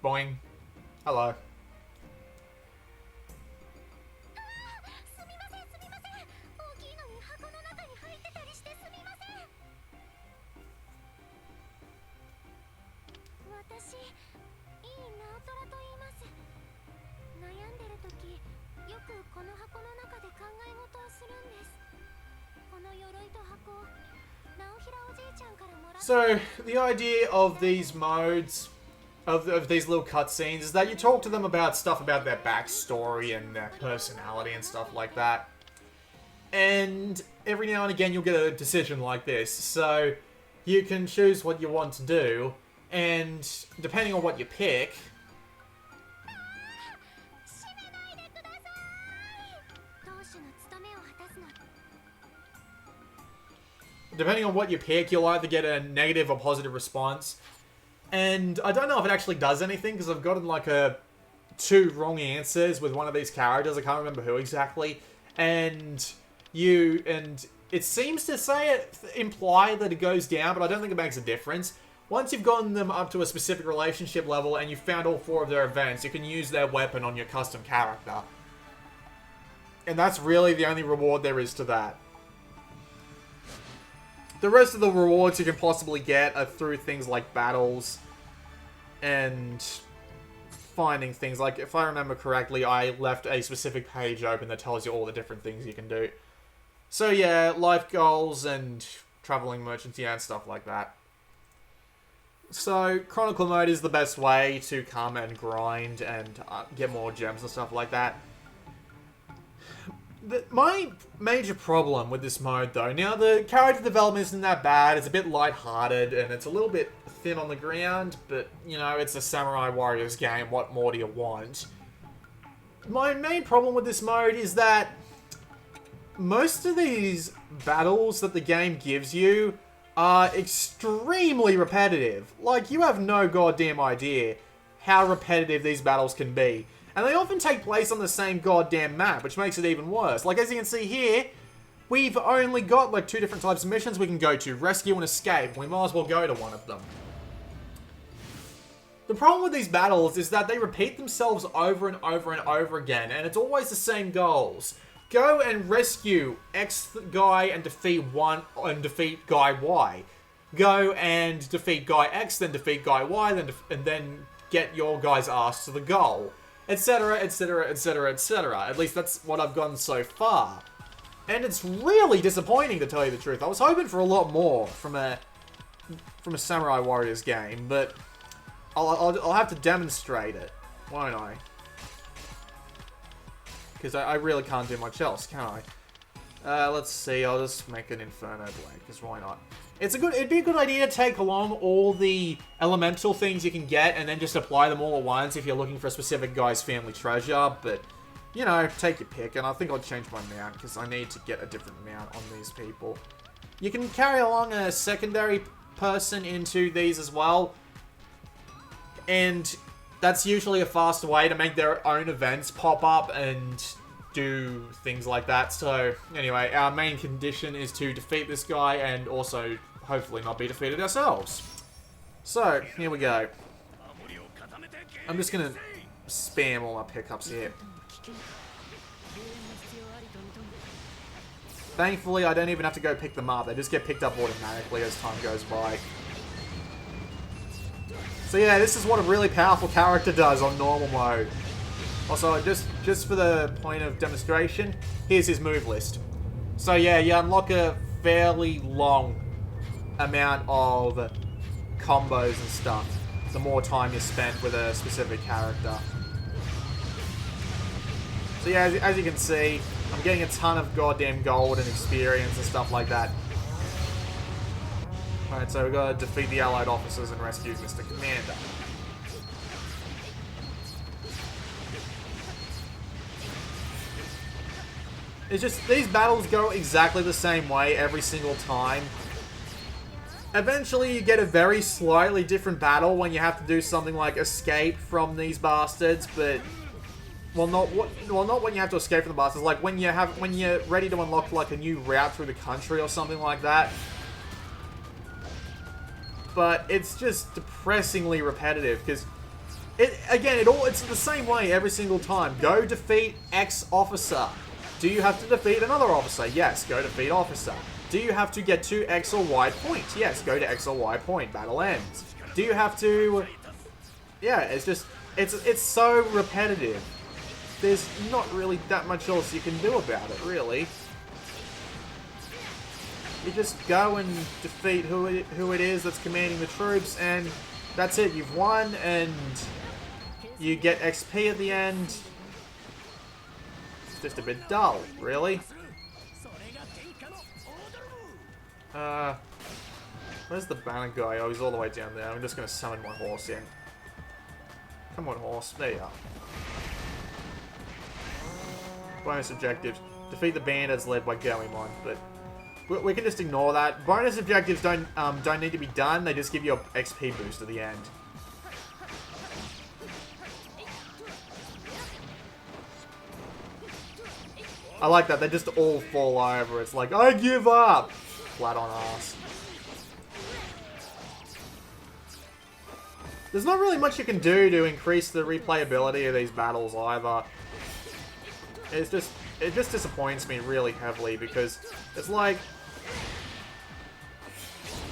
Boing. Hello. So, the idea of these modes, of these little cutscenes, is that you talk to them about stuff about their backstory and their personality and stuff like that. And every now and again you'll get a decision like this. So, you can choose what you want to do, and depending on what you pick, you'll either get a negative or positive response. And I don't know if it actually does anything, because I've gotten like 2 wrong answers with one of these characters. I can't remember who exactly. And it seems to imply that it goes down, but I don't think it makes a difference. Once you've gotten them up to a specific relationship level and you've found all 4 of their events, you can use their weapon on your custom character. And that's really the only reward there is to that. The rest of the rewards you can possibly get are through things like battles and finding things. Like, if I remember correctly, I left a specific page open that tells you all the different things you can do. So yeah, life goals and traveling merchants, yeah, and stuff like that. So, Chronicle mode is the best way to come and grind and get more gems and stuff like that. My major problem with this mode, though, now the character development isn't that bad, it's a bit lighthearted, and it's a little bit thin on the ground, but, you know, it's a Samurai Warriors game, what more do you want? My main problem with this mode is that most of these battles that the game gives you are extremely repetitive. Like, you have no goddamn idea how repetitive these battles can be. And they often take place on the same goddamn map, which makes it even worse. Like, as you can see here, we've only got, like, 2 different types of missions we can go to. Rescue and escape. We might as well go to one of them. The problem with these battles is that they repeat themselves over and over and over again, and it's always the same goals. Go and rescue X guy and defeat guy Y. Go and defeat guy X, then defeat guy Y, and then get your guys' ass to the goal, etc, etc, etc, etc. At least that's what I've gotten so far. And it's really disappointing, to tell you the truth. I was hoping for a lot more from a Samurai Warriors game, but I'll have to demonstrate it, won't I? Because I really can't do much else, can I? Let's see, I'll just make an Inferno Blade, because why not? It'd be a good idea to take along all the elemental things you can get, and then just apply them all at once if you're looking for a specific guy's family treasure, but, you know, take your pick, and I think I'll change my mount, because I need to get a different mount on these people. You can carry along a secondary person into these as well, and that's usually a faster way to make their own events pop up and do things like that. So, anyway, our main condition is to defeat this guy and also, hopefully, not be defeated ourselves. So, here we go. I'm just gonna spam all my pickups here. Thankfully, I don't even have to go pick them up. They just get picked up automatically as time goes by. So yeah, this is what a really powerful character does on normal mode. Also, just for the point of demonstration, here's his move list. So yeah, you unlock a fairly long amount of combos and stuff the more time you spend with a specific character. So yeah, as you can see, I'm getting a ton of goddamn gold and experience and stuff like that. Alright, so we've got to defeat the allied officers and rescue Mr. Commander. It's just, these battles go exactly the same way every single time. Eventually you get a very slightly different battle when you have to do something like escape from these bastards, but... Well, not when you have to escape from the bastards, like when you're ready to unlock like a new route through the country or something like that. But it's just depressingly repetitive, because it's the same way every single time. Go defeat X officer. Do you have to defeat another officer? Yes, go defeat officer. Do you have to get to X or Y point? Yes, go to X or Y point. Battle ends. Do you have to... Yeah, it's just... It's so repetitive. There's not really that much else you can do about it, really. You just go and defeat who it is that's commanding the troops, and that's it. You've won, and you get XP at the end. It's just a bit dull, really. Where's the banner guy? Oh, he's all the way down there. I'm just going to summon my horse in. Come on, horse. There you are. Bonus objectives. Defeat the bandits led by Goemon, but... We can just ignore that. Bonus objectives don't need to be done. They just give you an XP boost at the end. I like that. They just all fall over. It's like, I give up! Flat on ass. There's not really much you can do to increase the replayability of these battles either. It just disappoints me really heavily, because it's like...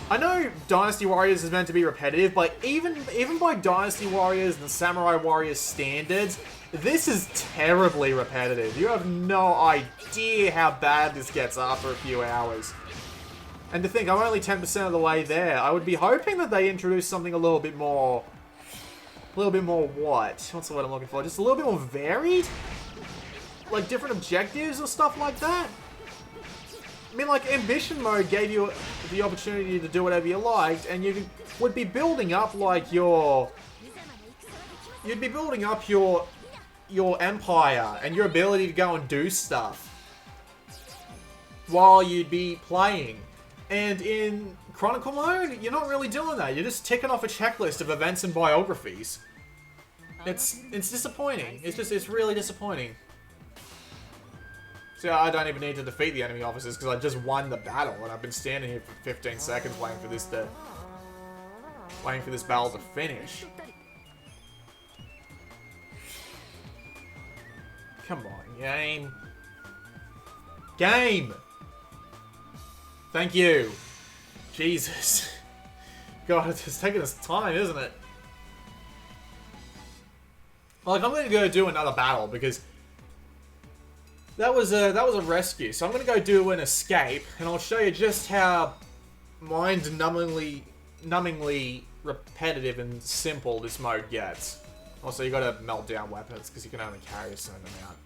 I know Dynasty Warriors is meant to be repetitive, but even by Dynasty Warriors and Samurai Warriors standards, this is terribly repetitive. You have no idea how bad this gets after a few hours. And to think, I'm only 10% of the way there. I would be hoping that they introduce something a little bit more what? What's the word I'm looking for? Just a little bit more varied? Like different objectives or stuff like that? I mean, like, Ambition Mode gave you the opportunity to do whatever you liked, and you would be building up, like, your empire and your ability to go and do stuff while you'd be playing. And in Chronicle Mode, you're not really doing that. You're just ticking off a checklist of events and biographies. It's disappointing. It's really disappointing. So I don't even need to defeat the enemy officers because I just won the battle, and I've been standing here for 15 seconds waiting for this battle to finish. Come on, game. Game! Thank you. Jesus. God, it's taking us time, isn't it? Like, I'm going to go do another battle, because that was a rescue. So I'm going to go do an escape, and I'll show you just how mind-numbingly repetitive and simple this mode gets. Also, you got to melt down weapons, because you can only carry a certain amount.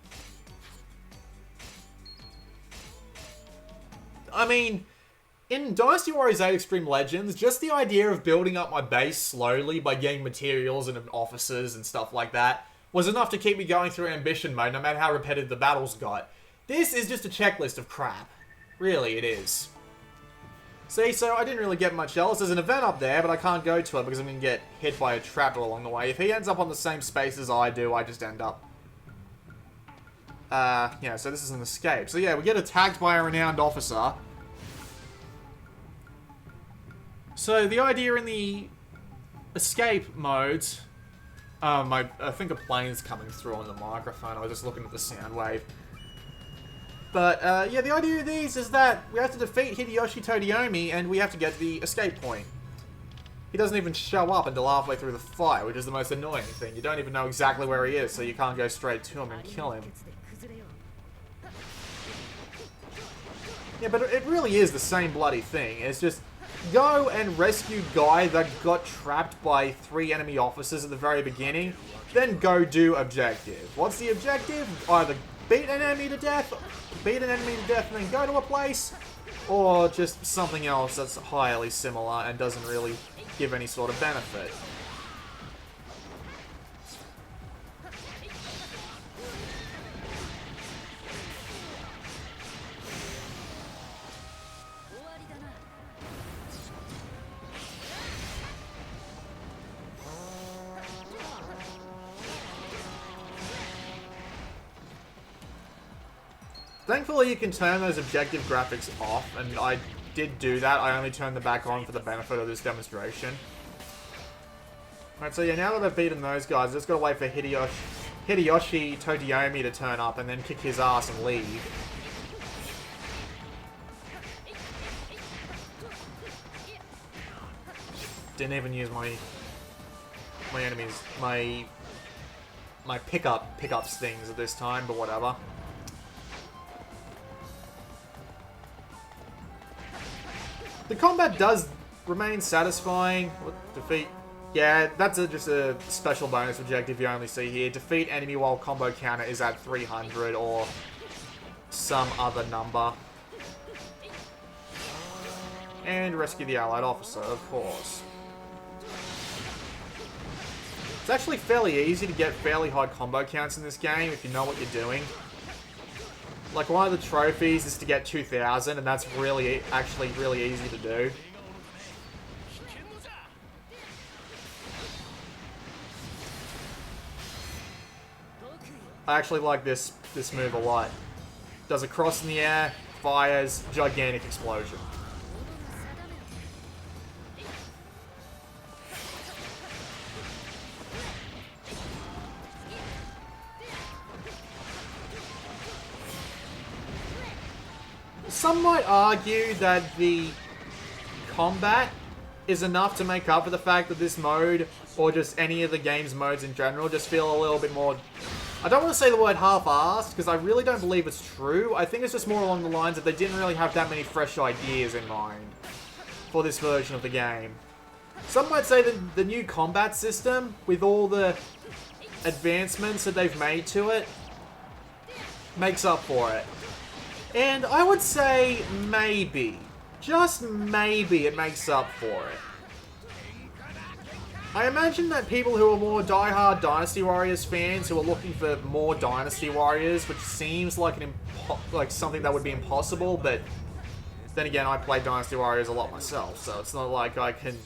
I mean, in Dynasty Warriors 8 Extreme Legends, just the idea of building up my base slowly by getting materials and officers and stuff like that was enough to keep me going through ambition mode, no matter how repetitive the battles got. This is just a checklist of crap. Really, it is. See, so I didn't really get much else. There's an event up there, but I can't go to it because I'm going to get hit by a trapper along the way. If he ends up on the same space as I do, I just end up... yeah, so this is an escape. So yeah, we get attacked by a renowned officer. So the idea in the escape modes... I think a plane's coming through on the microphone. I was just looking at the sound wave. But, yeah, the idea of these is that we have to defeat Hideyoshi Todiomi and we have to get to the escape point. He doesn't even show up until halfway through the fight, which is the most annoying thing. You don't even know exactly where he is, so you can't go straight to him and kill him. Yeah, but it really is the same bloody thing. It's just, go and rescue guy that got trapped by 3 enemy officers at the very beginning, then go do objective. What's the objective? Either beat an enemy to death and then go to a place, or just something else that's highly similar and doesn't really give any sort of benefit. Thankfully, you can turn those objective graphics off, and I did do that. I only turned them back on for the benefit of this demonstration. Alright, so yeah, now that I've beaten those guys, I've just gotta wait for Hideyoshi Todiomi to turn up and then kick his ass and leave. Didn't even use my enemies, my pickups things at this time, but whatever. The combat does remain satisfying. Defeat... Yeah, that's just a special bonus objective you only see here. Defeat enemy while combo counter is at 300 or some other number. And rescue the allied officer, of course. It's actually fairly easy to get fairly high combo counts in this game if you know what you're doing. Like, one of the trophies is to get 2,000, and that's actually really easy to do. I actually like this move a lot. Does a cross in the air, fires, gigantic explosion. Some might argue that the combat is enough to make up for the fact that this mode, or just any of the game's modes in general, just feel a little bit more... I don't want to say the word half-assed, because I really don't believe it's true. I think it's just more along the lines that they didn't really have that many fresh ideas in mind for this version of the game. Some might say that the new combat system, with all the advancements that they've made to it, makes up for it. And I would say maybe, just maybe, it makes up for it. I imagine that people who are more die-hard Dynasty Warriors fans who are looking for more Dynasty Warriors, which seems like something that would be impossible, but then again, I play Dynasty Warriors a lot myself, so it's not like I can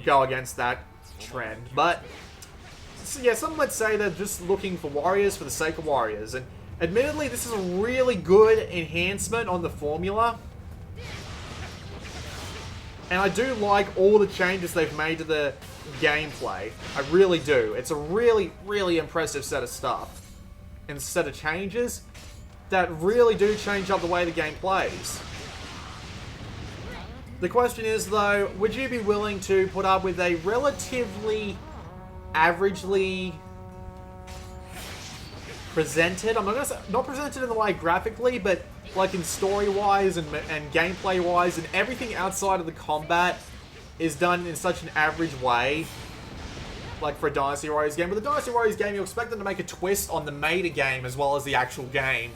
go against that trend. But so yeah, some would say they're just looking for warriors for the sake of warriors, and admittedly, this is a really good enhancement on the formula. And I do like all the changes they've made to the gameplay. I really do. It's a really, really impressive set of stuff. And set of changes that really do change up the way the game plays. The question is, though, would you be willing to put up with a relatively averagely presented. I'm not gonna say, not presented in the way graphically, but like in story-wise and gameplay-wise, and everything outside of the combat is done in such an average way. Like for a Dynasty Warriors game. With a Dynasty Warriors game, you expect them to make a twist on the meta game as well as the actual game.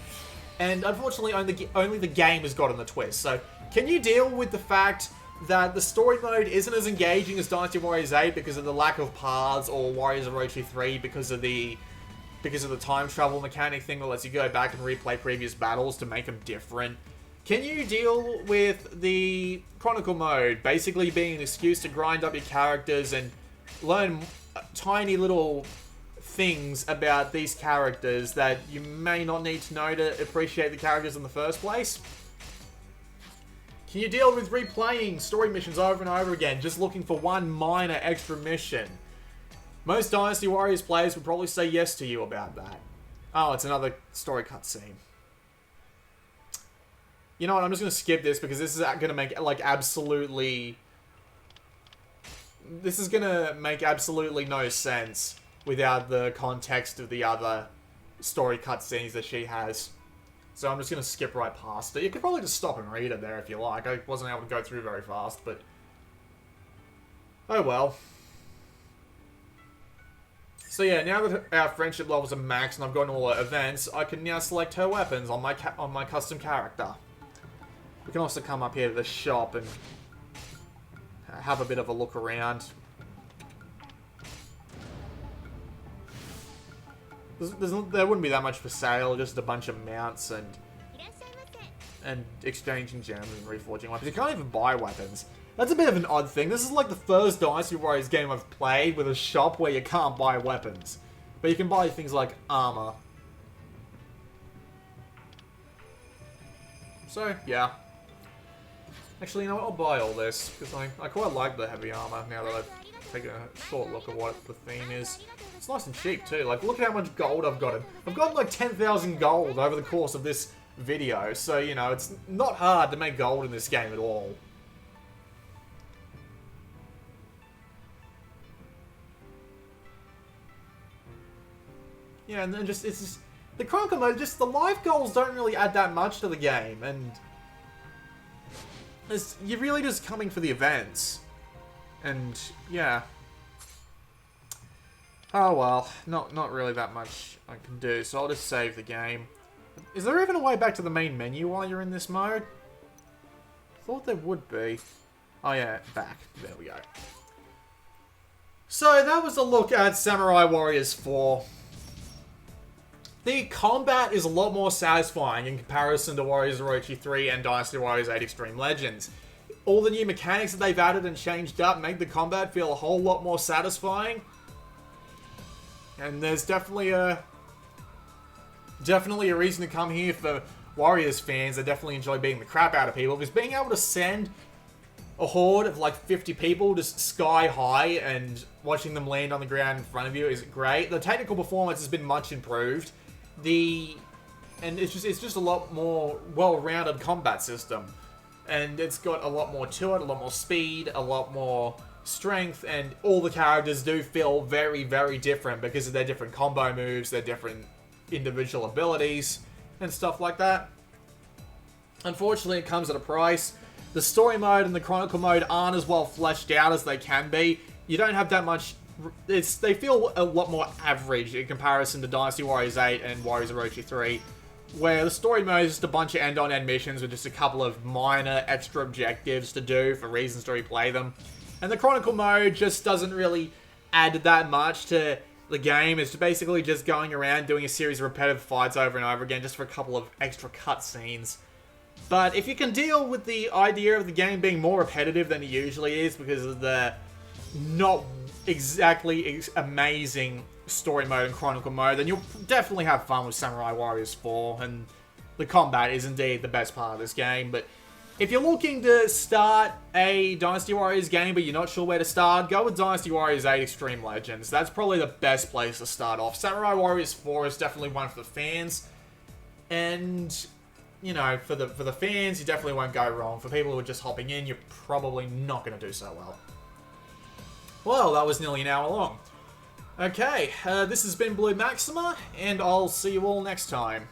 And unfortunately, only the game has gotten the twist. So, can you deal with the fact that the story mode isn't as engaging as Dynasty Warriors 8 because of the lack of paths, or Warriors of Orochi 3 because of the time travel mechanic thing that lets you go back and replay previous battles to make them different? Can you deal with the Chronicle mode basically being an excuse to grind up your characters and learn tiny little things about these characters that you may not need to know to appreciate the characters in the first place? Can you deal with replaying story missions over and over again, just looking for one minor extra mission? Most Dynasty Warriors players would probably say yes to you about that. Oh, it's another story cutscene. You know what, I'm just going to skip this because this is going to make, like, absolutely... This is going to make absolutely no sense without the context of the other story cutscenes that she has. So I'm just going to skip right past it. You could probably just stop and read it there if you like. I wasn't able to go through very fast, but... Oh well. So yeah, now that our friendship levels are maxed and I've gone to all the events, I can now select her weapons on my custom character. We can also come up here to the shop and have a bit of a look around. There wouldn't be that much for sale, just a bunch of mounts and exchanging gems and reforging weapons. You can't even buy weapons. That's a bit of an odd thing. This is like the first Dynasty Warriors game I've played with a shop where you can't buy weapons. But you can buy things like armor. So, yeah. Actually, you know what? I'll buy all this, because I quite like the heavy armor now that I've taken a short look at what the theme is. It's nice and cheap, too. Like, look at how much gold I've gotten. I've gotten like 10,000 gold over the course of this video, so, you know, it's not hard to make gold in this game at all. Yeah, and then it's just... The Chronicle mode, just the life goals don't really add that much to the game, and... You're really just coming for the events. And, yeah. Oh well, not really that much I can do, so I'll just save the game. Is there even a way back to the main menu while you're in this mode? I thought there would be. Oh yeah, back. There we go. So that was a look at Samurai Warriors 4. The combat is a lot more satisfying in comparison to Warriors Orochi 3 and Dynasty Warriors 8 Extreme Legends. All the new mechanics that they've added and changed up make the combat feel a whole lot more satisfying. And there's definitely a reason to come here for Warriors fans. They definitely enjoy beating the crap out of people, because being able to send a horde of like 50 people just sky high and watching them land on the ground in front of you is great. The technical performance has been much improved. And it's just a lot more well-rounded combat system. And it's got a lot more to it, a lot more speed, a lot more strength, and all the characters do feel very, very different because of their different combo moves, their different individual abilities, and stuff like that. Unfortunately, it comes at a price. The story mode and the Chronicle mode aren't as well fleshed out as they can be. You don't have that much... They feel a lot more average in comparison to Dynasty Warriors 8 and Warriors Orochi 3, where the story mode is just a bunch of end-on-end missions with just a couple of minor extra objectives to do for reasons to replay them. And the Chronicle mode just doesn't really add that much to the game. It's basically just going around doing a series of repetitive fights over and over again just for a couple of extra cutscenes. But if you can deal with the idea of the game being more repetitive than it usually is because of the not exactly amazing story mode and Chronicle mode, then you'll definitely have fun with Samurai Warriors 4, and the combat is indeed the best part of this game. But if you're looking to start a Dynasty Warriors game but you're not sure where to start, go with Dynasty Warriors 8 Extreme Legends. That's probably the best place to start off. Samurai Warriors 4 is definitely one for the fans, and you know, for the fans, you definitely won't go wrong. For people who are just hopping in, you're probably not going to do so well. Well, that was nearly an hour long. Okay, this has been Blue Maxima, and I'll see you all next time.